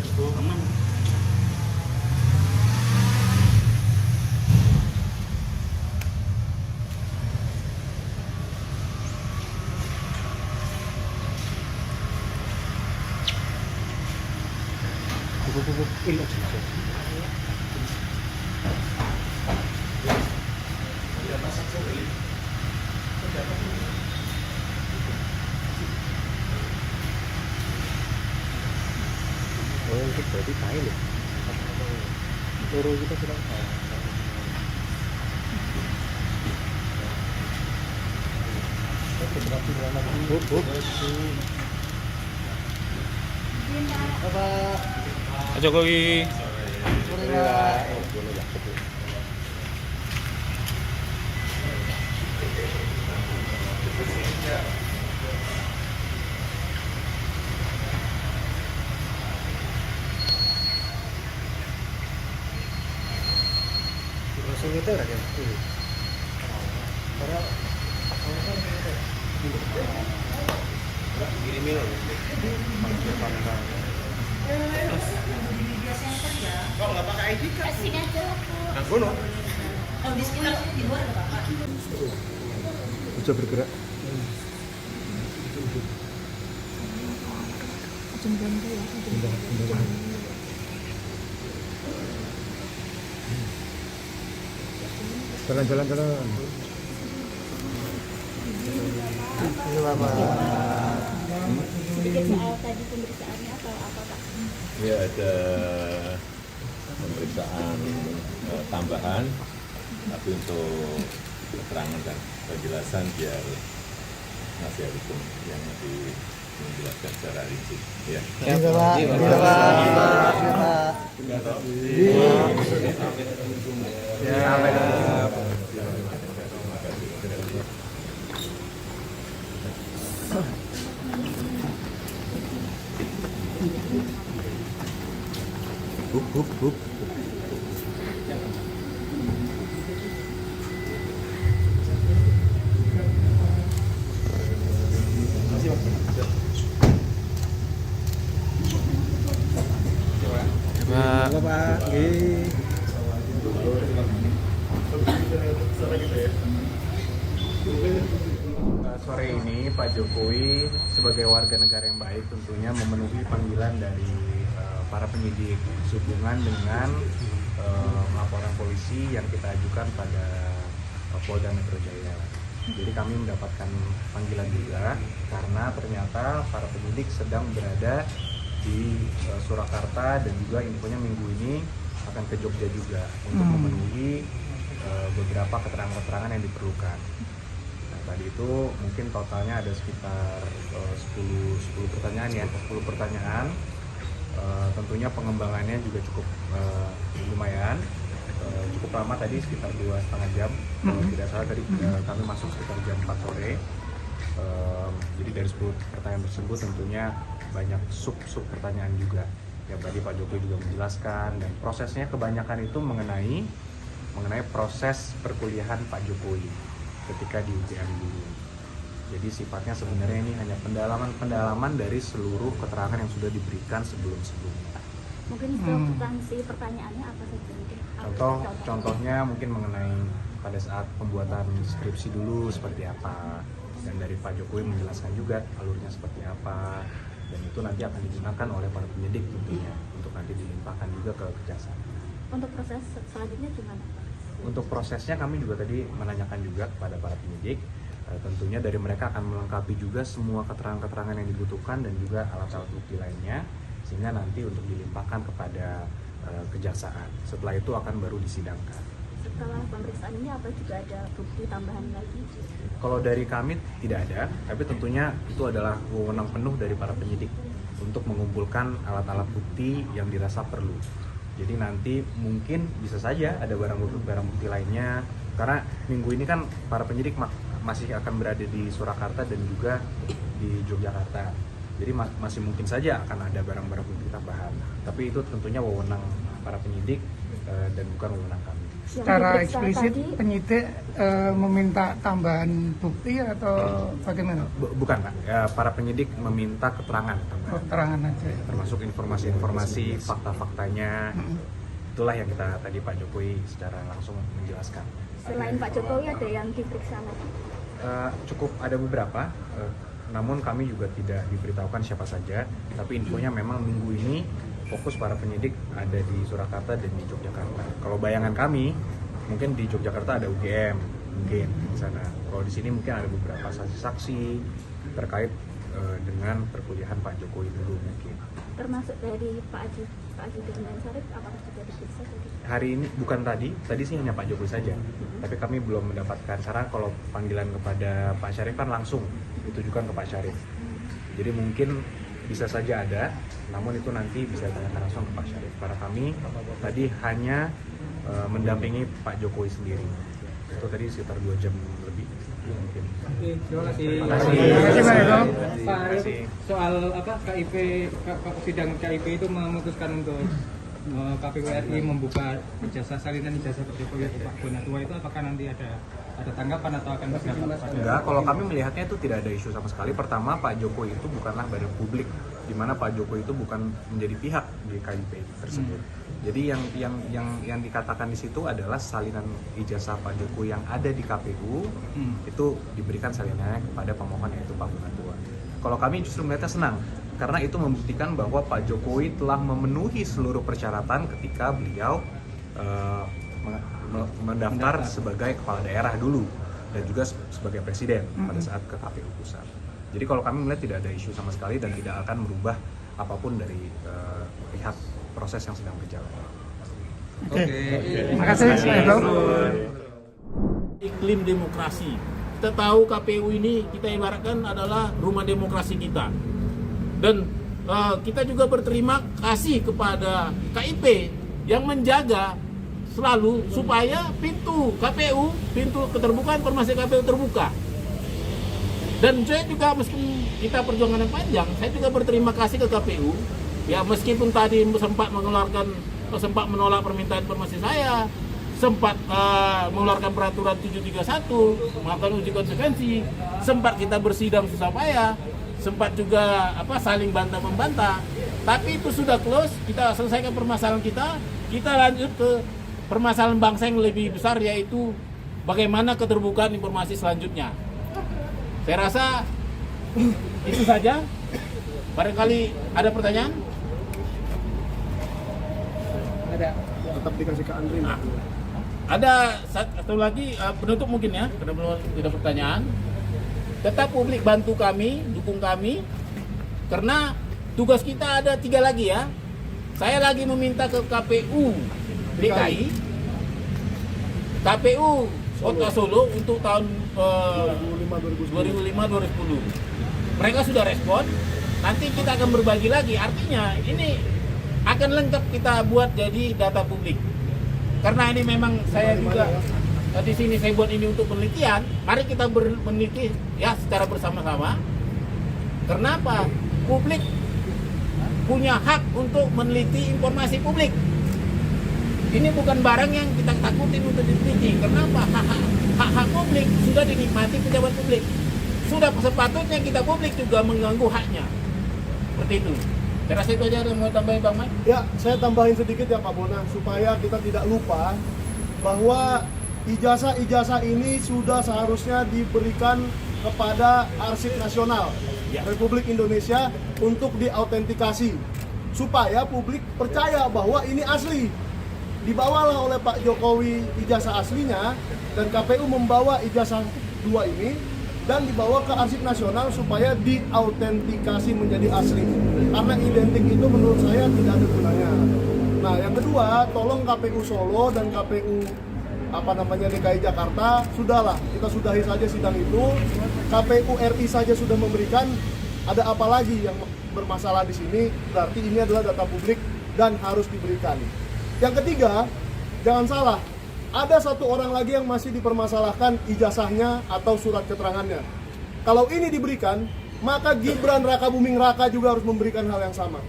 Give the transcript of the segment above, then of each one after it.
Aman. Oh, itu berarti kain ya? Toro kita sedang kain. Pak Jokowi. Langsung itu kan ya? Karena kirimin loh. Kok nggak pakai ID kan? Sini aja lah, Bu. Nah, kono. Kalau di sekitar sini di luar nggak apa-apa. Bisa bergerak. Jam ganti ya. Jalan-jalan. Ini apa? Sedikit soal tadi pemeriksaannya atau apa, Pak? Ya, ada pemeriksaan tambahan, tapi untuk keterangan dan penjelasan biar nasihat hukum yang lebih menjelaskan secara rinci. Ya. Terima Buk. Pak. Sore ini Pak Jokowi sebagai warga negara yang baik tentunya memenuhi panggilan dari para penyidik sehubungan dengan laporan polisi yang kita ajukan pada Polda Metro Jaya. Jadi kami mendapatkan panggilan juga karena ternyata para penyidik sedang berada di Surakarta dan juga infonya minggu ini akan ke Jogja juga untuk memenuhi beberapa keterangan-keterangan yang diperlukan. Nah, tadi itu mungkin totalnya ada sekitar 10 pertanyaan ya, 10 pertanyaan. Tentunya pengembangannya juga cukup lumayan, cukup lama tadi sekitar 2,5 jam. Kalau tidak salah tadi kami masuk sekitar jam 4 sore. Jadi dari 10 pertanyaan tersebut tentunya banyak sub pertanyaan juga. Ya tadi Pak Jokowi juga menjelaskan dan prosesnya kebanyakan itu mengenai proses perkuliahan Pak Jokowi ketika di UGM dulu. Jadi sifatnya sebenarnya ini hanya pendalaman dari seluruh keterangan yang sudah diberikan sebelumnya. Mungkin substansi pertanyaannya apa saja? Contohnya mungkin mengenai pada saat pembuatan skripsi dulu seperti apa, dan dari Pak Jokowi menjelaskan juga alurnya seperti apa, dan itu nanti akan digunakan oleh para penyidik tentunya untuk nanti dilimpahkan juga ke kejaksaan. Untuk proses selanjutnya gimana, Pak? Untuk prosesnya kami juga tadi menanyakan juga kepada para penyidik, tentunya dari mereka akan melengkapi juga semua keterangan-keterangan yang dibutuhkan dan juga alat-alat bukti lainnya, sehingga nanti untuk dilimpahkan kepada kejaksaan. Setelah itu akan baru disidangkan. Setelah pemeriksaan ini apa juga ada bukti tambahan lagi? Kalau dari kami tidak ada, tapi tentunya itu adalah wewenang penuh dari para penyidik untuk mengumpulkan alat-alat bukti yang dirasa perlu. Jadi nanti mungkin bisa saja ada barang bukti lainnya, karena minggu ini kan para penyidik masih akan berada di Surakarta dan juga di Yogyakarta. Jadi masih mungkin saja akan ada barang-barang bukti tambahan. Tapi itu tentunya wewenang para penyidik dan bukan wewenang kami. secara diperiksa eksplisit tadi- penyidik meminta tambahan bukti atau bagaimana? Bukan Pak, ya, para penyidik meminta keterangan Oh, keterangan aja. termasuk informasi-informasi, fakta-faktanya. Itulah yang kita tadi Pak Jokowi secara langsung menjelaskan. Selain Pak Jokowi ada yang diperiksa lagi? Cukup ada beberapa, namun kami juga tidak diberitahukan siapa saja. Tapi infonya memang minggu ini fokus para penyidik ada di Surakarta dan di Yogyakarta. Kalau bayangan kami, mungkin di Yogyakarta ada UGM, mungkin di sana. Kalau di sini mungkin ada beberapa saksi-saksi terkait dengan perkuliahan Pak Jokowi dulu mungkin. Termasuk dari Pak Haji Dirman Syarif, apakah sudah diperiksa tadi? Hari ini bukan tadi sih hanya Pak Jokowi saja. Tapi kami belum mendapatkan saran kalau panggilan kepada Pak Syarif kan langsung ditujukan ke Pak Syarif. Jadi mungkin bisa saja ada, namun itu nanti bisa ditanyakan langsung ke Pak Syarif. Karena kami tadi hanya mendampingi Pak Jokowi sendiri. Itu tadi sekitar 2 jam lebih mungkin. Oke, terima kasih. Terima kasih. Terima kasih, Pak Eko. Pak Arif, kasih. soal apa KIP sidang KIP itu memutuskan untuk KPU RI membuka salinan ijazah Pak Jokowi ke Pak Bonatua itu apakah nanti ada tanggapan atau akan berdampak pada? Enggak, kalau kami melihatnya itu tidak ada isu sama sekali. Pertama, Pak Jokowi itu bukanlah badan publik, di mana Pak Jokowi itu bukan menjadi pihak di KIP tersebut. Jadi yang dikatakan di situ adalah salinan ijazah Pak Jokowi yang ada di KPU itu diberikan salinannya kepada pemohon yaitu Pak Bonatua. Kalau kami justru melihatnya senang karena itu membuktikan bahwa Pak Jokowi telah memenuhi seluruh persyaratan ketika beliau mendaftar sebagai kepala daerah dulu dan juga sebagai presiden pada saat ke KPU pusat. Jadi kalau kami melihat tidak ada isu sama sekali dan tidak akan merubah apapun dari pihak proses yang sedang berjalan. Oke. Terima kasih, Pak Eko. Iklim demokrasi. Kita tahu KPU ini kita ibaratkan adalah rumah demokrasi kita. Dan kita juga berterima kasih kepada KIP yang menjaga selalu supaya pintu KPU, pintu keterbukaan informasi KPU terbuka. Dan saya juga meskipun kita perjuangan yang panjang, saya juga berterima kasih ke KPU. Ya meskipun tadi sempat menolak permintaan informasi saya, sempat mengeluarkan peraturan 731, melakukan uji konsekuensi, sempat kita bersidang susah payah, sempat juga saling bantah-membantah. Tapi itu sudah close, kita selesaikan permasalahan kita lanjut ke permasalahan bangsa yang lebih besar, yaitu bagaimana keterbukaan informasi selanjutnya. Saya rasa itu saja. Barangkali ada pertanyaan? Tetap dikasih ke Andri. Ada satu lagi penutup mungkin ya, karena belum ada pertanyaan. Tetap publik bantu kami, dukung kami, karena tugas kita ada 3 lagi ya. Saya lagi meminta ke KPU DKI, KPU Kota Solo untuk tahun 2005-2010. Mereka sudah respon, nanti kita akan berbagi lagi. Artinya ini akan lengkap kita buat jadi data publik. Karena ini memang saya juga di sini saya buat ini untuk penelitian. Mari kita meneliti ya secara bersama-sama. Kenapa? Publik punya hak untuk meneliti informasi publik. Ini bukan barang yang kita takutin untuk diteliti. Kenapa? Hak publik sudah dinikmati pejabat publik. Sudah sepatutnya kita publik juga mengganggu haknya. Seperti itu. Saya rasa itu aja yang mau tambahin Bang Mai. Ya, saya tambahin sedikit ya Pak Bona, supaya kita tidak lupa bahwa ijazah-ijazah ini sudah seharusnya diberikan kepada Arsip Nasional Republik Indonesia untuk diautentikasi, supaya publik percaya bahwa ini asli. Dibawalah oleh Pak Jokowi ijazah aslinya, dan KPU membawa ijazah 2 ini dan dibawa ke Arsip Nasional supaya diautentikasi menjadi asli. Karena identik itu menurut saya tidak ada gunanya. Nah, yang kedua, tolong KPU Solo dan KPU DKI Jakarta, sudahlah, kita sudahi saja sidang itu. KPU RI saja sudah memberikan, ada apa lagi yang bermasalah di sini? Berarti ini adalah data publik dan harus diberikan. Yang ketiga, jangan salah, ada 1 orang lagi yang masih dipermasalahkan ijazahnya atau surat keterangannya. Kalau ini diberikan, maka Gibran Rakabuming Raka juga harus memberikan hal yang sama.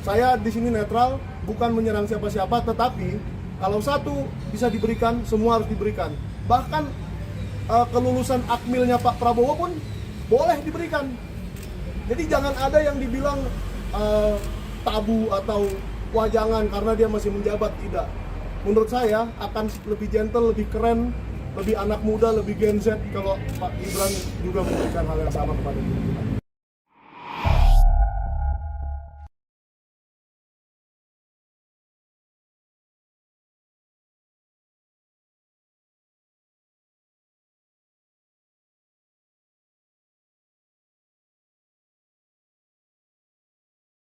Saya di sini netral, bukan menyerang siapa-siapa, tetapi Kalau satu bisa diberikan, semua harus diberikan. Bahkan kelulusan akmilnya Pak Prabowo pun boleh diberikan. Jadi jangan ada yang dibilang tabu atau wah jangan karena dia masih menjabat, tidak. Menurut saya akan lebih gentle, lebih keren, lebih anak muda, lebih Gen Z kalau Pak Gibran juga memberikan hal yang sama kepada kita.